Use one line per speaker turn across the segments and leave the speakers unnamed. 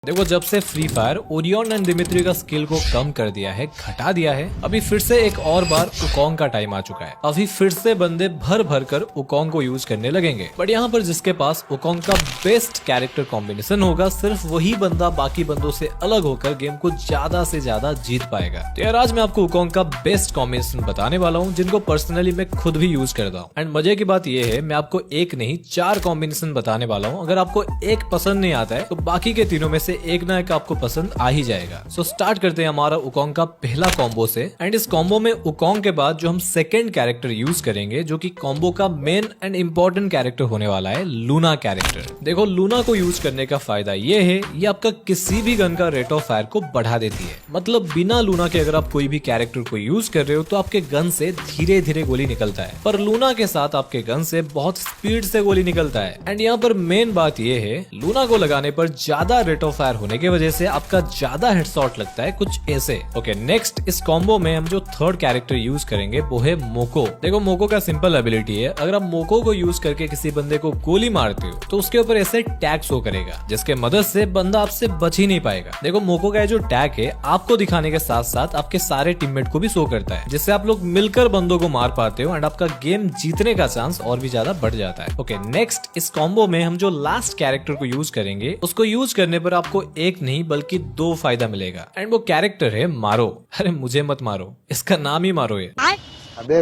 देखो जब से Free Fire Orion and Dimitri का स्किल को कम कर दिया है, घटा दिया है, अभी फिर से एक और बार उकोंग का टाइम आ चुका है। अभी फिर से बंदे भर भर कर उकोंग को यूज करने लगेंगे। बट यहाँ पर जिसके पास उकोंग का बेस्ट कैरेक्टर कॉम्बिनेशन होगा, सिर्फ वही बंदा बाकी बंदों से अलग होकर गेम को ज्यादा से ज्यादा जीत पाएगा। तो यार आज मैं आपको उकोंग का बेस्ट कॉम्बिनेशन बताने वाला हूँ, जिनको पर्सनली मैं खुद भी यूज करता हूँ। एंड मजे की बात यह है, मैं आपको एक नहीं 4 कॉम्बिनेशन बताने वाला हूँ। अगर आपको एक पसंद नहीं आता है तो बाकी के तीनों में से एक ना एक आपको पसंद आ ही जाएगा। सो स्टार्ट करते हैं हमारा उकोंग का पहला कॉम्बो से। एंड इस कॉम्बो में उकोंग के बाद जो हम सेकंड कैरेक्टर यूज करेंगे, जो कि कॉम्बो का मेन एंड इम्पोर्टेंट कैरेक्टर होने वाला है, लूना कैरेक्टर। देखो लूना को यूज करने का फायदा ये है, ये आपका किसी भी गन का रेट ऑफ फायर को बढ़ा देती है। मतलब बिना लूना के अगर आप कोई भी कैरेक्टर को यूज कर रहे हो तो आपके गन से धीरे धीरे गोली निकलता है, पर लूना के साथ आपके गन से बहुत स्पीड से गोली निकलता है। एंड यहाँ पर मेन बात ये है, लूना को लगाने पर ज्यादा रेट ऑफ फायर होने की वजह से आपका ज्यादा हेडशॉट लगता है, कुछ ऐसे। ओके नेक्स्ट, इस कॉम्बो में हम जो थर्ड कैरेक्टर यूज करेंगे वो है मोको। देखो मोको का सिंपल एबिलिटी है, अगर आप मोको को यूज करके किसी बंदे को गोली मारते हो तो उसके ऊपर ऐसे टैग शो करेगा, जिसके मदद से बंदा आपसे बच ही नहीं पाएगा। देखो मोको का जो टैग है आपको दिखाने के साथ साथ आपके सारे टीममेट को भी शो करता है, जिससे आप लोग मिलकर बंदों को मार पाते हो एंड आपका गेम जीतने का चांस और भी ज्यादा बढ़ जाता है। ओके नेक्स्ट, इस कॉम्बो में हम जो लास्ट कैरेक्टर को यूज करेंगे, उसको यूज करने पर आपको एक नहीं बल्कि 2 फायदा मिलेगा। एंड वो कैरेक्टर है मारो। अरे मुझे मत मारो, इसका नाम ही मारो है।
अबे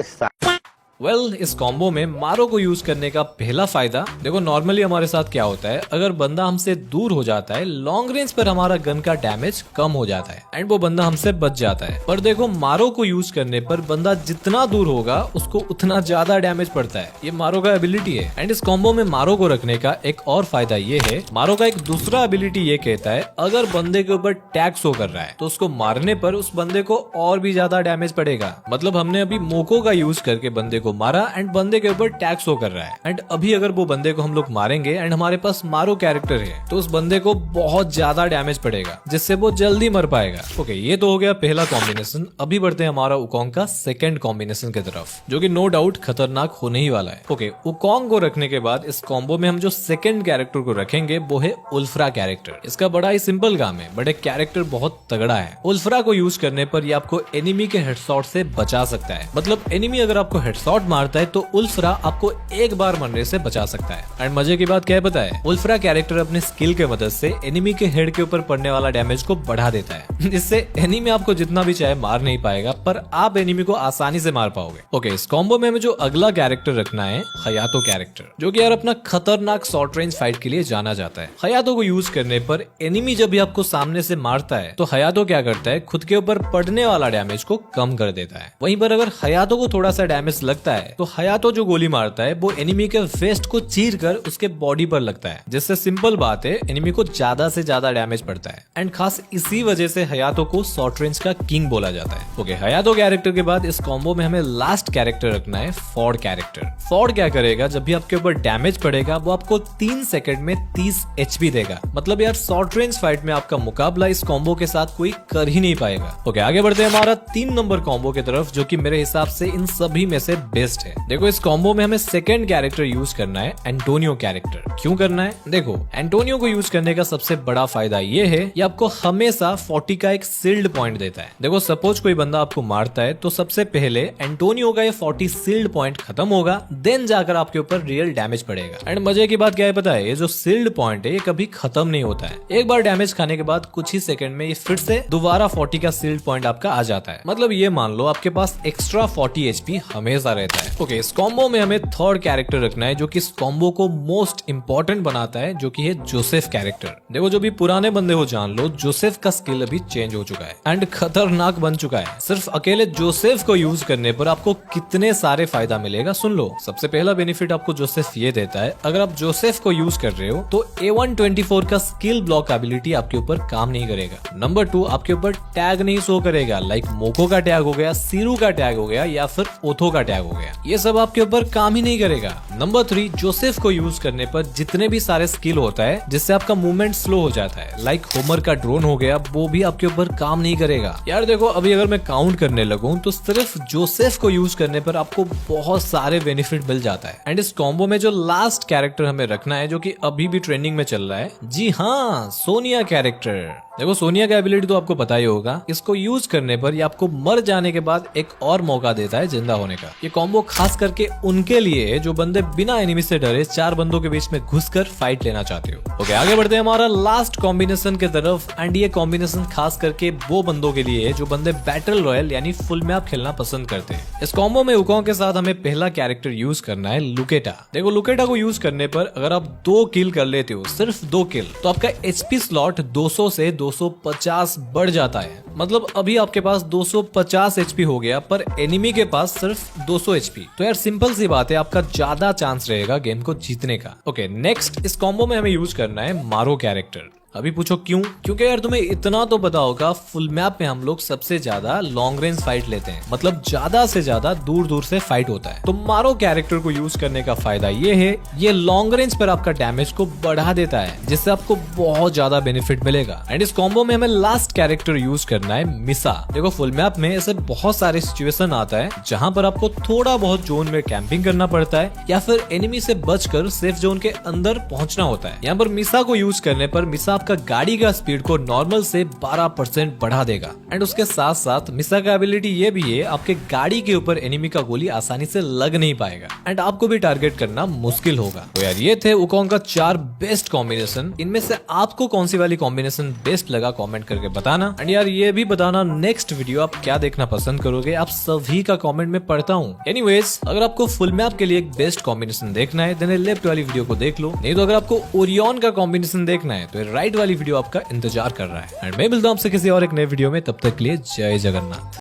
इस कॉम्बो में मारो को यूज करने का पहला फायदा, देखो नॉर्मली हमारे साथ क्या होता है, अगर बंदा हमसे दूर हो जाता है, लॉन्ग रेंज पर हमारा गन का डैमेज कम हो जाता है एंड वो बंदा हमसे बच जाता है। पर देखो मारो को यूज करने पर बंदा जितना दूर होगा उसको उतना ज्यादा डैमेज पड़ता है। ये मारो का एबिलिटी है। एंड इस कॉम्बो में मारो को रखने का एक और फायदा ये है, मारो का एक दूसरा एबिलिटी ये कहता है, अगर बंदे के ऊपर टैग शो कर रहा है तो उसको मारने पर उस बंदे को और भी ज्यादा डैमेज पड़ेगा। मतलब हमने अभी मोको का यूज करके बंदे को मारा एंड बंदे के ऊपर टैग शो कर रहा है, एंड अभी अगर वो बंदे को हम लोग मारेंगे एंड हमारे पास मारो कैरेक्टर है तो उस बंदे को बहुत ज्यादा डैमेज पड़ेगा, जिससे वो जल्दी मर पाएगा। ओके ये तो हो गया पहला कॉम्बिनेशन। अभी बढ़ते हैं हमारा उकोंग का सेकंड कॉम्बिनेशन की तरफ, जो कि नो डाउट खतरनाक होने ही वाला है। ओके उकोंग को रखने के बाद इस कॉम्बो में हम जो सेकंड कैरेक्टर को रखेंगे वो है उल्फ्रा कैरेक्टर। इसका बड़ा ही सिंपल काम है, बट एक कैरेक्टर बहुत तगड़ा है। उल्फ्रा को यूज करने पर ये आपको एनिमी के हेडशॉट से बचा सकता है। मतलब एनिमी अगर आपको हेडशॉट मारता है तो उल्फ्रा आपको एक बार मरने से बचा सकता है। एंड मजे की बात क्या है पता है, उल्फ्रा कैरेक्टर अपने स्किल के मदद से एनिमी के हेड के ऊपर पड़ने वाला डैमेज को बढ़ा देता है, जिससे एनिमी आपको जितना भी चाहे मार नहीं पाएगा, पर आप एनिमी को आसानी से मार पाओगे। ओके इस कॉम्बो में हमें जो अगला कैरेक्टर रखना है, हयातो कैरेक्टर, जो कि यार अपना खतरनाक शॉर्ट रेंज फाइट के लिए जाना जाता है। हयातो को यूज करने पर एनिमी जब भी आपको सामने से मारता है तो हयातो क्या करता है, खुद के ऊपर पड़ने वाला डैमेज को कम कर देता है। वहीं पर अगर हयातो को थोड़ा सा डैमेज लगता है तो हयातो जो गोली मारता है वो एनिमी के वेस्ट को चीर कर उसके बॉडी पर लगता है, जिससे सिंपल बात है एनिमी को ज्यादा से ज्यादा डैमेज पड़ता है। एंड खास इसी वजह से हयातो को शॉर्ट रेंज का किंग बोला जाता है। ओके हयातो कैरेक्टर के बाद इस कॉम्बो में हमें लास्ट कैरेक्टर रखना है, फॉर्ड कैरेक्टर। फॉर्ड क्या करेगा, जब भी आपके ऊपर डैमेज पड़ेगा वो आपको 3 सेकंड में 30 एचपी देगा। मतलब यार शॉर्ट रेंज फाइट में आपका मुकाबला इस कॉम्बो के साथ कोई कर ही नहीं पाएगा। ओके आगे बढ़ते हैं हमारा 3 नंबर कॉम्बो की तरफ, जो कि मेरे हिसाब से इन सभी में से बेस्ट है। देखो इस कॉम्बो में हमें सेकंड कैरेक्टर यूज करना है, एंटोनियो कैरेक्टर। क्यों करना है, देखो एंटोनियो को यूज करने का सबसे बड़ा फायदा ये है, ये आपको हमेशा 40 का एक सील्ड पॉइंट देता है। देखो सपोज कोई बंदा आपको मारता है तो सबसे पहले एंटोनियो का ये 40 सील्ड पॉइंट खत्म होगा, देन जाकर आपके ऊपर रियल डैमेज पड़ेगा। एंड मजे की बात क्या है पता है, ये जो सील्ड पॉइंट है ये कभी खत्म नहीं होता है। एक बार डैमेज खाने के बाद कुछ ही सेकंड में ये फिर से दोबारा 40 का सील्ड पॉइंट आपका आ जाता है। मतलब ये मान लो आपके पास एक्स्ट्रा 40 एचपी हमेशा रहता है। ओके इस कॉम्बो में हमें थर्ड कैरेक्टर रखना है, जो कि इस कॉम्बो को मोस्ट इंपॉर्टेंट बनाता है, जो कि है जोसेफ कैरेक्टर। देखो जो भी पुराने बंदे हो जान लो, जोसेफ का स्किल अभी चेंज हो चुका है एंड खतरनाक बन चुका है। सिर्फ अकेले जोसेफ को यूज करने पर आपको कितने सारे फायदा मिलेगा सुन लो। सबसे पहला बेनिफिट आपको जोसेफ ये देता है, अगर आप जोसेफ को यूज कर रहे हो तो A124 का स्किल ब्लॉक एबिलिटी आपके ऊपर काम नहीं करेगा। नंबर 2, आपके ऊपर टैग नहीं शो करेगा, लाइक मोको का टैग हो गया, सीरू का टैग हो गया या फिर ओथो का टैग हो हो गया। ये सब आपके ऊपर काम ही नहीं करेगा। नंबर 3, जोसेफ को यूज करने पर जितने भी सारे स्किल होता है जिससे आपका मूवमेंट स्लो हो जाता है, लाइक होमर का ड्रोन हो गया, वो भी आपके ऊपर काम नहीं करेगा। यार देखो, अभी अगर मैं काउंट करने लगूं तो सिर्फ जोसेफ को यूज करने पर आपको बहुत सारे बेनिफिट मिल जाता है। एंड इस कॉम्बो में जो लास्ट कैरेक्टर हमें रखना है, जो कि अभी भी ट्रेंडिंग में चल रहा है, जी हाँ, सोनिया कैरेक्टर। देखो, सोनिया का एबिलिटी तो आपको पता ही होगा। इसको यूज करने पर ये आपको मर जाने के बाद एक और मौका देता है जिंदा होने का। ये कॉम्बो खास करके उनके लिए है जो बंदे बिना एनिमी से डरे 4 बंदों के बीच में घुसकर फाइट लेना चाहते हो। ओके, आगे बढ़ते हैं हमारा लास्ट कॉम्बिनेशन के तरफ। एंड ये कॉम्बिनेशन खास करके वो बंदों के लिए है जो बंदे बैटल रॉयल यानी फुल मैप खेलना पसंद करते हैं। इस कॉम्बो में वुकोंग के साथ हमें पहला कैरेक्टर यूज करना है, लुकेटा। देखो, लुकेटा को यूज करने पर अगर आप 2 किल कर लेते हो, सिर्फ 2 किल, तो आपका एचपी स्लॉट 200 से 250 बढ़ जाता है। मतलब अभी आपके पास 250 एचपी हो गया, पर एनिमी के पास सिर्फ 200 एचपी। तो यार सिंपल सी बात है, आपका ज्यादा चांस रहेगा गेम को जीतने का। ओके, नेक्स्ट इस कॉम्बो में हमें यूज करना है मारो कैरेक्टर। अभी पूछो क्यों? क्योंकि यार तुम्हें इतना तो पता होगा, फुल मैप में हम लोग सबसे ज्यादा लॉन्ग रेंज फाइट लेते हैं, मतलब ज्यादा से ज्यादा दूर दूर से फाइट होता है। तो मारो कैरेक्टर को यूज करने का फायदा ये है, ये लॉन्ग रेंज पर आपका डैमेज को बढ़ा देता है, जिससे आपको बहुत ज्यादा बेनिफिट मिलेगा। एंड इस कॉम्बो में हमें लास्ट कैरेक्टर यूज करना है, मिसा। देखो, फुल मैप में ऐसे बहुत सारे सिचुएशन आता है जहाँ पर आपको थोड़ा बहुत जोन में कैंपिंग करना पड़ता है या फिर एनिमी से बचकर सेफ जोन के अंदर पहुंचना होता है। यहाँ पर मिसा को यूज करने पर मिसा आपका गाड़ी का स्पीड को नॉर्मल से 12% बढ़ा देगा। एंड उसके साथ साथ मिसा का एबिलिटी ये भी है, आपके गाड़ी के ऊपर एनिमी का गोली आसानी से लग नहीं पाएगा एंड आपको भी टारगेट करना मुश्किल होगा। तो यार ये थे वुकोंग का 4 बेस्ट कॉम्बिनेशन। इनमें से आपको कौन सी वाली कॉम्बिनेशन बेस्ट लगा कॉमेंट करके बताना। एंड यार ये भी बताना नेक्स्ट वीडियो आप क्या देखना पसंद करोगे, आप सभी का कॉमेंट में पढ़ता हूँ। एनीवेज, अगर आपको फुल मैप के लिए एक बेस्ट कॉम्बिनेशन देखना है देन लेफ्ट वाली वीडियो को देख लो, नहीं तो अगर आपको ओरियन का कॉम्बिनेशन देखना है तो राइट वाली वीडियो आपका इंतजार कर रहा है। एंड मैं मिलता हूं आपसे किसी और एक नए वीडियो में, तब तक के लिए जय जगन्नाथ।